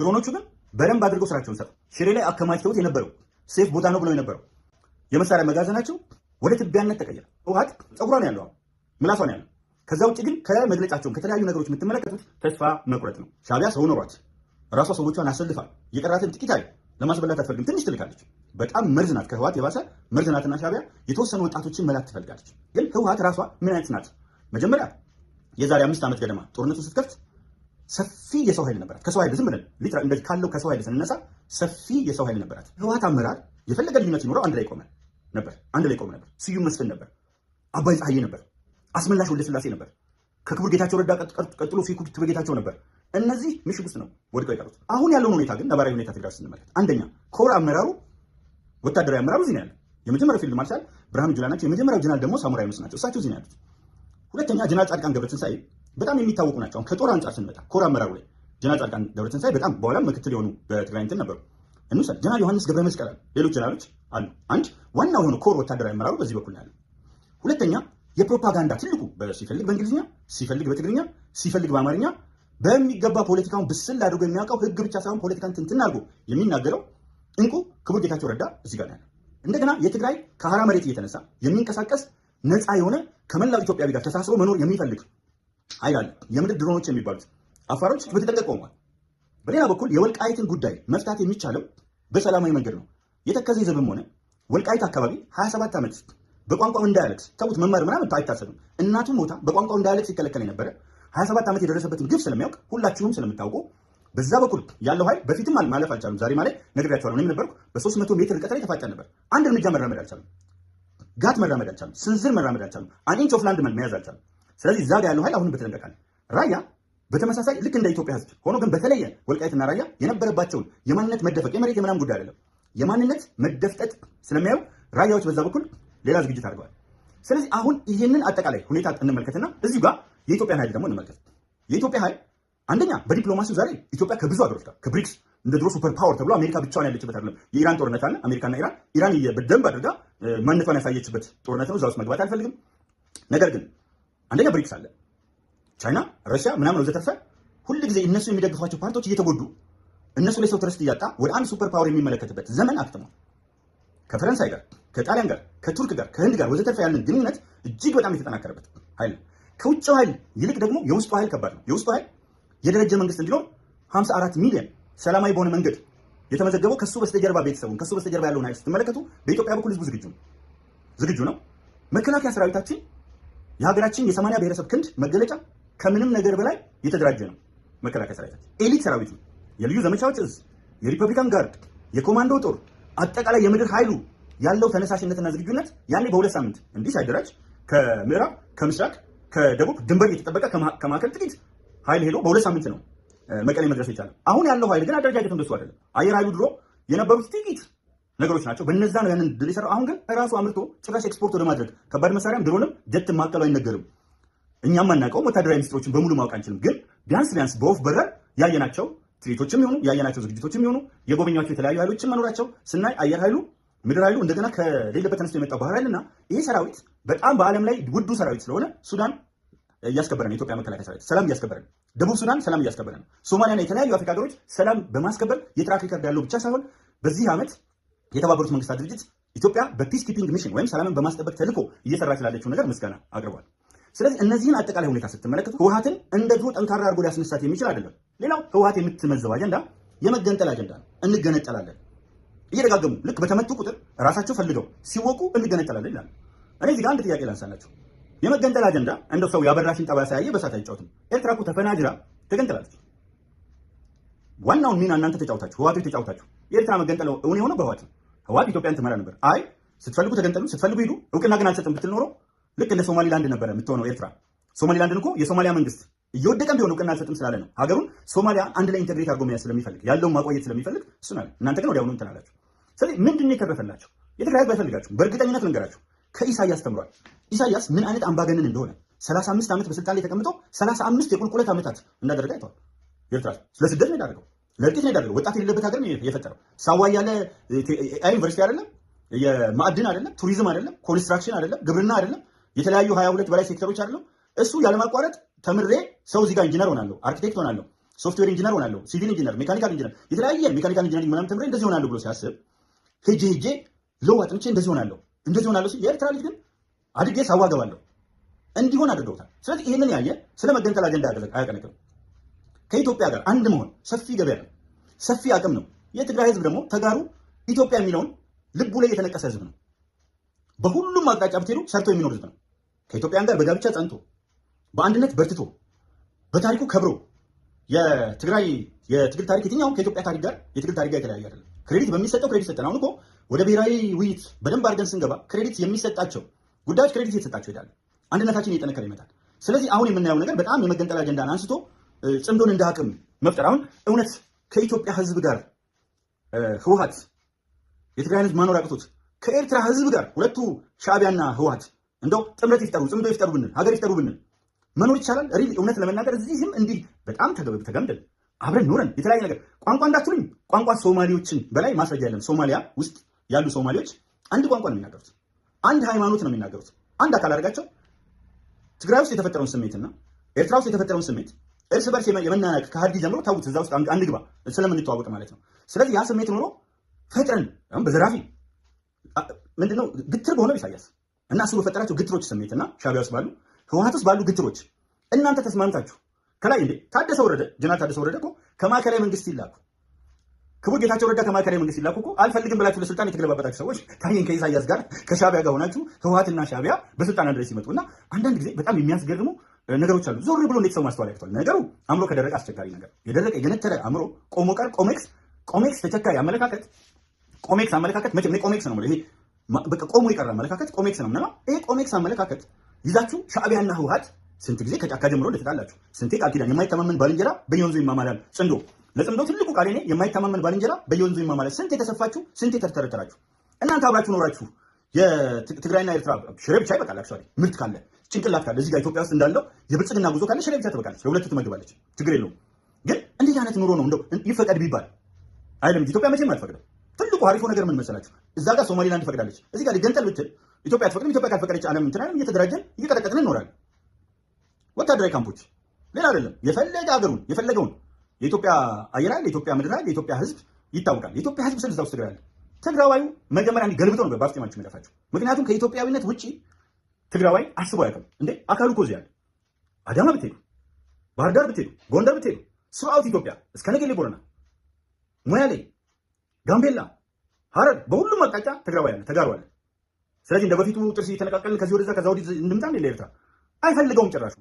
ድሮኖቹ ግን በደንብ አድርገው ስራቸውን ሰሩ። ሽሬ ላይ አከማችተውት የነበረው ሴፍ ቦታ ነው ብለው የነበረው የመሳሪያ መጋዘናቸው ወደ ትቢያነት ተቀየረ። ህወሓት ፀጉሯ ነው ያለው፣ ምላሷ ነው ያለው። ከዛ ውጭ ግን ከመግለጫቸው ከተለያዩ ነገሮች የምትመለከቱት ተስፋ መቁረጥ ነው። ሻዕቢያ ሰው ኖሯት ራሷ ሰዎቿን አሰልፋ የቀራትን ጥቂት ኃይል ለማስበላት አትፈልግም። ትንሽ ትልካለች። በጣም መርዝ ናት። ከህወሓት የባሰ መርዝ ናትና ሻዕቢያ የተወሰኑ ወጣቶችን መላክ ትፈልጋለች። ግን ህወሓት ራሷ ምን አይነት ናት? መጀመሪያ የዛሬ 5 ዓመት ገደማ ጦርነቱ ስትከፍት ሰፊ የሰው ኃይል ነበራት። ከሰው ኃይል ዝም ብለን ሊትራል እንደዚህ ካለው ከሰው ኃይል ስንነሳ ሰፊ የሰው ኃይል ነበራት። ህወሓት አመራር የፈለገ ልዩነት ይኖረው አንድ ላይ ቆመ ነበር። ስዩም መስፍን ነበር፣ አባይ ፀሐዬ ነበር፣ አስመላሽ ወልደ ስላሴ ነበር፣ ከክቡር ጌታቸው ረዳ ቀጥሎ ፊኩት በጌታቸው ነበር። እነዚህ ምሽግ ውስጥ ነው ወድቀው የቀሩት። አሁን ያለውን ሁኔታ ግን ነባራዊ ሁኔታ ትግራይ ስንመለከት አንደኛ ኮር አመራሩ ወታደራዊ አመራሩ እዚህ ነው ያለው። የመጀመሪያው ፊልድ ማርሻል ብርሃኑ ጁላ ናቸው። የመጀመሪያው ጀነራል ደግሞ ሳሙራ ዩኑስ ናቸው። እሳቸው እዚህ ነው ያሉት። ሁለተኛ ጀነራል ጻድቃን ገብረትንሳኤ በጣም የሚታወቁ ናቸው። አሁን ከጦር አንጻር ስንመጣ ኮር አመራሩ ላይ ጀነራል ጻድቃን ገብረትንሳኤ በጣም በኋላም ምክትል የሆኑ በትግራይ እንትን ነበሩ። እንውሰድ ጀነራል ዮሐንስ ገብረ መስቀል አሉ። ሌሎች ጀነራሎች አሉ። አንድ ዋናው የሆነ ኮር ወታደራዊ አመራሩ በዚህ በኩል ነው ያለው። ሁለተኛ የፕሮፓጋንዳ ትልቁ ሲፈልግ በእንግሊዝኛ ሲፈልግ በትግርኛ ሲፈልግ በአማርኛ በሚገባ ፖለቲካውን ብስል አድርጎ የሚያውቀው ህግ ብቻ ሳይሆን ፖለቲካን ትንትን አድርጎ የሚናገረው እንቁ ክቡር ጌታቸው ረዳ እዚህ ጋር ነው ያለው። እንደገና የትግራይ ከሀራ መሬት እየተነሳ የሚንቀሳቀስ ነፃ የሆነ ከመላው ኢትዮጵያዊ ጋር ተሳስሮ መኖር የሚፈልግ ኃይል አለ። የምድር ድሮኖች የሚባሉት አፋሮች በተጠንቀቅ ቆመዋል። በሌላ በኩል የወልቃይትን ጉዳይ መፍታት የሚቻለው በሰላማዊ መንገድ ነው። የተከዜ ዘብም ሆነ ወልቃይት አካባቢ 27 ዓመት በቋንቋው እንዳያለቅስ ተውት፣ መማር ምናምን አይታሰብም። እናቱ ሞታ በቋንቋው እንዳያለቅስ ሲከለከል የነበረ 27 ዓመት የደረሰበትን ግፍ ስለሚያውቅ ሁላችሁም ስለምታውቁ በዛ በኩል ያለው ኃይል በፊትም ማለፍ አልቻሉም። ዛሬ ማለት ነግሬያቸዋለሁ። እኔም ነበርኩ። በ300 ሜትር ርቀት ላይ ተፋጠን ነበር። አንድ እርምጃ መራመድ አልቻሉም። ጋት መራመድ አልቻሉም። ስንዝር መራመድ አልቻሉም። አንድ ኢንች ኦፍ ላንድ መያዝ አልቻሉም። ስለዚህ እዛ ጋር ያለው ኃይል አሁንም በተጠንቀቃል። ራያ በተመሳሳይ ልክ እንደ ኢትዮጵያ ህዝብ ሆኖ ግን በተለየ ወልቃይትና ራያ የነበረባቸውን የማንነት መደፈቅ የመሬት የምናምን ጉዳይ አይደለም፣ የማንነት መደፍጠጥ ስለሚያዩ ራያዎች በዛ በኩል ሌላ ዝግጅት አድርገዋል። ስለዚህ አሁን ይህንን አጠቃላይ ሁኔታ እንመልከትና እዚሁ ጋር የኢትዮጵያን ኃይል ደግሞ እንመልከት። የኢትዮጵያ ኃይል አንደኛ በዲፕሎማሲው ዛሬ ኢትዮጵያ ከብዙ ሀገሮች ጋር ከብሪክስ እንደ ድሮ ሱፐር ፓወር ተብሎ አሜሪካ ብቻዋን ያለችበት አይደለም። የኢራን ጦርነት አለ። አሜሪካና ኢራን በደንብ አድርጋ ማንነቷን ያሳየችበት ጦርነት ነው። እዛ ውስጥ መግባት አልፈልግም። ነገር ግን አንደኛ ብሪክስ አለ፣ ቻይና፣ ረሽያ ምናምን ወዘተርፈ ሁልጊዜ እነሱ የሚደግፏቸው ፓርቲዎች እየተጎዱ እነሱ ላይ ሰው ትረስት እያጣ ወደ አንድ ሱፐር ፓወር የሚመለከትበት ዘመን አክትሟል። ከፈረንሳይ ጋር፣ ከጣሊያን ጋር፣ ከቱርክ ጋር፣ ከህንድ ጋር ወዘተርፈ ያለን ግንኙነት እጅግ በጣም የተጠናከረበት ኃይል ነው። ከውጭው ኃይል ይልቅ ደግሞ የውስጡ ኃይል ከባድ ነው። የውስጡ ኃይል የደረጀ መንግስት እንዲኖር 54 ሚሊዮን ሰላማዊ በሆነ መንገድ የተመዘገበው ከሱ በስተጀርባ ቤተሰቡን ከሱ በስተጀርባ ያለውን ኃይል ስትመለከቱ በኢትዮጵያ በኩል ህዝቡ ዝግጁ ነው። መከላከያ ሰራዊታችን የሀገራችን የ80 ብሔረሰብ ክንድ መገለጫ ከምንም ነገር በላይ የተደራጀ ነው። መከላከያ ሰራዊታችን ኤሊት ሰራዊት ነው። የልዩ ዘመቻዎች እዝ፣ የሪፐብሊካን ጋርድ፣ የኮማንዶ ጦር፣ አጠቃላይ የምድር ኃይሉ ያለው ተነሳሽነትና ዝግጁነት ያኔ በ2 ሳምንት እንዲህ ሳይደራጅ ከምዕራብ ከምስራቅ ከደቡብ ድንበር እየተጠበቀ ከማዕከል ጥቂት ኃይል ሄዶ በ2 ሳምንት ነው መቀሌ መድረስ ይቻላል። አሁን ያለው ኃይል ግን አደረጃጀት እንደሱ አይደለም። አየር ኃይሉ ድሮ የነበሩት ጥቂት ነገሮች ናቸው። በነዛ ነው ያንን ድል የሰራው። አሁን ግን ራሱ አምርቶ ጭራሽ ኤክስፖርት ወደ ማድረግ ከባድ መሳሪያም ድሮንም ጀት ማቀሉ አይነገርም። እኛም አናውቀውም። ወታደራዊ ሚኒስትሮችን በሙሉ ማወቅ አንችልም። ግን ቢያንስ በወፍ በረር ያየናቸው ትርኢቶችም ይሆኑ ያየናቸው ዝግጅቶችም ይሆኑ የጎበኛቸው የተለያዩ ኃይሎችም መኖራቸው ስናይ አየር ኃይሉ፣ ምድር ኃይሉ እንደገና ከሌለበት ተነስቶ የመጣው ባህር ኃይልና ይሄ ሰራዊት በጣም በዓለም ላይ ውዱ ሰራዊት ስለሆነ ሱዳን እያስከበረ ነው። የኢትዮጵያ መከላከያ ሰራዊት ሰላም እያስከበረ ነው። ደቡብ ሱዳን ሰላም እያስከበረ ነው። ሶማሊያና የተለያዩ አፍሪካ ሀገሮች ሰላም በማስከበር የትራክ ሪከርድ ያለው ብቻ ሳይሆን በዚህ ዓመት የተባበሩት መንግስታት ድርጅት ኢትዮጵያ በፒስ ኪፒንግ ሚሽን ወይም ሰላምን በማስጠበቅ ተልዕኮ እየሰራች ላለው ነገር ምስጋና አቅርቧል። ስለዚህ እነዚህን አጠቃላይ ሁኔታ ስትመለከቱ ህወሓትን እንደ ድሮ ጠንካራ አድርጎ ሊያስነሳት የሚችል አይደለም። ሌላው ህወሓት የምትመዘው አጀንዳ የመገንጠል አጀንዳ ነው። እንገነጠላለን እየደጋገሙ ልክ በተመቱ ቁጥር ራሳቸው ፈልገው ሲወቁ እንገነጠላለን ይላሉ። እኔ እዚህ ጋር አንድ ጥያቄ ላንሳላችሁ። የመገንጠል አጀንዳ እንደው ሰው ያበራሽን ጠባይ ሳያየ በሳት አይጫወትም። ኤርትራ እኮ ተፈናጅራ ተገንጥላለች። ዋናውን ሚና እናንተ ተጫውታችሁ፣ ህወሓቶች ተጫውታችሁ። የኤርትራ መገንጠል እውን የሆነው በህወሓት ነው። ህወሓት ኢትዮጵያን ትመራ ነበር። አይ ስትፈልጉ ተገንጠሉ፣ ስትፈልጉ ሂዱ፣ እውቅና ግን አልሰጥም ብትል ኖሮ ልክ እንደ ሶማሊላንድ ነበረ የምትሆነው ኤርትራ። ሶማሊላንድን እኮ የሶማሊያ መንግስት እየወደቀም ቢሆን እውቅና አልሰጥም ስላለ ነው። ሀገሩን ሶማሊያ አንድ ላይ ኢንተግሬት አድርጎ መያዝ ስለሚፈልግ ያለውን ማቆየት ስለሚፈልግ እሱን አለ። እናንተ ግን ወዲያውኑ እንትን አላችሁ። ስለዚህ ምንድን ነው የተረፈላቸው? የትግራይ ህዝብ አይፈልጋችሁም። በእርግጠኝነት ልንገራችሁ፣ ከኢሳያስ ተምሯል። ኢሳያስ ምን አይነት አምባገነን እንደሆነ 35 ዓመት በስልጣን ላይ ተቀምጦ 35 የቁልቁለት ዓመታት እንዳደረገ አይተዋል። ኤርትራ ለስደት ነው የዳረገው፣ ለእልቂት ነው የዳረገው። ወጣት የሌለበት ሀገር ነው የፈጠረው። ሳዋ ያለ ዩኒቨርሲቲ አይደለም፣ የማዕድን አይደለም፣ ቱሪዝም አይደለም፣ ኮንስትራክሽን አይደለም፣ ግብርና አይደለም፣ የተለያዩ 22 በላይ ሴክተሮች አይደለም። እሱ ያለማቋረጥ ተምሬ ሰው እዚህ ጋር ኢንጂነር ሆናለሁ፣ አርኪቴክት ሆናለሁ፣ ሶፍትዌር ኢንጂነር ሆናለሁ፣ ሲቪል ኢንጂነር፣ ሜካኒካል ኢንጂነር፣ የተለያየ ሜካኒካል ኢንጂነሪንግ ምናምን ተምሬ እንደዚህ ሆናለሁ ብሎ ሲያስብ ሄጄ ለው አጥንቼ እንደዚህ ሆናለሁ ሲል የኤርትራ ልጅ ግን አድጌ ሳዋ ገባለሁ እንዲሆን አድርገውታል። ስለዚህ ይህንን ያየ ስለ መገንጠል አጀንዳ አያቀነቅም። ከኢትዮጵያ ጋር አንድ መሆን ሰፊ ገበያ ነው፣ ሰፊ አቅም ነው። የትግራይ ህዝብ ደግሞ ተጋሩ ኢትዮጵያ የሚለውን ልቡ ላይ የተነቀሰ ህዝብ ነው። በሁሉም አቅጣጫ ብትሄዱ ሰርቶ የሚኖር ህዝብ ነው። ከኢትዮጵያን ጋር በጋብቻ ጸንቶ በአንድነት በርትቶ በታሪኩ ከብሮ የትግል ታሪክ የትኛውም ከኢትዮጵያ ታሪክ ጋር የትግል ታሪክ ጋር የተለያየ አይደለም። ክሬዲት በሚሰጠው ክሬዲት ሰጠን። አሁን እኮ ወደ ብሔራዊ ውይይት በደንብ አድርገን ስንገባ ክሬዲት የሚሰጣቸው ጉዳዮች ክሬዲት እየተሰጣቸው ይሄዳሉ። አንድነታችን እየጠነከረ ይመጣል። ስለዚህ አሁን የምናየው ነገር በጣም የመገንጠል አጀንዳን አንስቶ ጽምዶን እንደ አቅም መፍጠር። አሁን እውነት ከኢትዮጵያ ህዝብ ጋር ህወሓት የትግራይን ህዝብ ማኖር አቅቶት ከኤርትራ ህዝብ ጋር ሁለቱ ሻዕቢያና ህወሓት እንደው ጥምረት ይፍጠሩ፣ ጽምዶ ይፍጠሩ ብንል፣ ሀገር ይፍጠሩ ብንል መኖር ይቻላል? ሪል እውነት ለመናገር እዚህም እንዲህ በጣም ተገምደን አብረን ኖረን የተለያየ ነገር ቋንቋ እንዳትሉኝ፣ ቋንቋ ሶማሌዎችን በላይ ማስረጃ ያለን ሶማሊያ ውስጥ ያሉ ሶማሌዎች አንድ ቋንቋ ነው የሚናገሩት፣ አንድ ሃይማኖት ነው የሚናገሩት። አንድ አካል አድርጋቸው ትግራይ ውስጥ የተፈጠረውን ስሜትና ኤርትራ ውስጥ የተፈጠረውን ስሜት እርስ በርስ የመናናቅ ከሀዲ ጀምሮ ታውት እዛ ውስጥ አንድ ግባ ስለምንተዋወቅ ማለት ነው። ስለዚህ ያ ስሜት ኖሮ ፈጥረን በዘራፊ ምንድነው ግትር በሆነው ኢሳያስ እና እሱ በፈጠራቸው ግትሮች ስሜትና ሻዕቢያ ውስጥ ባሉ ህወሓት ውስጥ ባሉ ግትሮች እናንተ ተስማምታችሁ ከላይ እንዴ ጀነራል ታደሰ ወረደ እኮ ከማዕከላዊ መንግስት ይላኩ፣ ክቡር ጌታቸው ረዳ ከማዕከላዊ መንግስት ይላኩ እኮ አልፈልግም ብላችሁ ለስልጣን የተገለባበጣችሁ ሰዎች ታየን ከኢሳያስ ጋር ከሻዕቢያ ጋር ሆናችሁ ህወሓትና ሻዕቢያ በስልጣን አንድ ላይ ሲመጡ እና አንዳንድ ጊዜ በጣም የሚያስገርሙ ነገሮች አሉ። ዞር ብሎ እንዴት ሰው ማስተዋል ያቅቷል? ነገሩ አእምሮ ከደረቀ አስቸጋሪ ነገር፣ የደረቀ የገነተረ አእምሮ ቆሞ ቀር ቆሜክስ ተቸካሪ አመለካከት ቆሜክስ አመለካከት መቼም ቆሜክስ ነው ማለት ይሄ በቃ ቆሞ የቀረ አመለካከት ቆሜክስ ነው እና ይሄ ቆሜክስ አመለካከት ይዛችሁ ሻዕቢያና ህወሓት ስንት ጊዜ ከጫካ ጀምሮ እንደተጣላችሁ፣ ስንቴ ቃል ኪዳን የማይተማመን ባልንጀራ በየወንዙ ይማማላል። ጽንዶ ለጽምዶ ትልቁ ቃል እኔ የማይተማመን ባልንጀራ በየወንዙ ይማማላል። ስንት የተሰፋችሁ፣ ስንት የተተረተራችሁ እናንተ አብራችሁ ኖራችሁ የትግራይና ኤርትራ ሽሬ ብቻ ይበቃል። አክቹዋሊ ምርት ካለ ጭንቅላት ካለ እዚህ ጋር ኢትዮጵያ ውስጥ እንዳለው የብልጽግና ጉዞ ካለ ሽሬ ብቻ ትበቃለች፣ ለሁለቱ ትመግባለች፣ ችግር የለውም። ግን እንዴት አይነት ኑሮ ነው እንደው ይፈቀድ ቢባል አይደለም። ኢትዮጵያ መቼም አትፈቅድም። ትልቁ አሪፉ ነገር ምን መሰላችሁ? እዛ ጋር ሶማሊላንድ ትፈቅዳለች፣ እዚህ ጋር ሊገንጠል ብትል ኢትዮጵያ አትፈቅድም። ኢትዮጵያ ካልፈቀደች ዓለም እንትን አይደለም፣ እየተደራጀን እየቀጠቀጥን እንኖራለን። ወታደራዊ ካምፖች ሌላ አይደለም። የፈለገ ሀገሩን የፈለገውን የኢትዮጵያ አየር ኃይል፣ የኢትዮጵያ ምድር ኃይል፣ የኢትዮጵያ ህዝብ ይታወቃል። የኢትዮጵያ ህዝብ ስል እዛ ውስጥ ትግራይ አለ። ትግራዋዩ መጀመሪያ ገልብጠው ነበር በአፍጢማችሁ የሚደፋቸው። ምክንያቱም ከኢትዮጵያዊነት ውጪ ትግራዋይ አስቦ አያውቅም። እንዴ አካሉ እኮ እዚህ አለ። አዳማ ብትሄዱ፣ ባህር ዳር ብትሄዱ፣ ጎንደር ብትሄዱ፣ ስርዓት ኢትዮጵያ እስከ ነገሌ ቦረና፣ ሞያሌ፣ ጋምቤላ፣ ሀረር በሁሉም አቅጣጫ ትግራዋይ አለ፣ ተጋሩ አለ። ስለዚህ እንደ በፊቱ ጥርስ እየተነቃቀልን ከዚህ ወደዛ ከዛ ወዲህ እንምጣ ለኤርትራ አይፈልገውም ጭራሽ።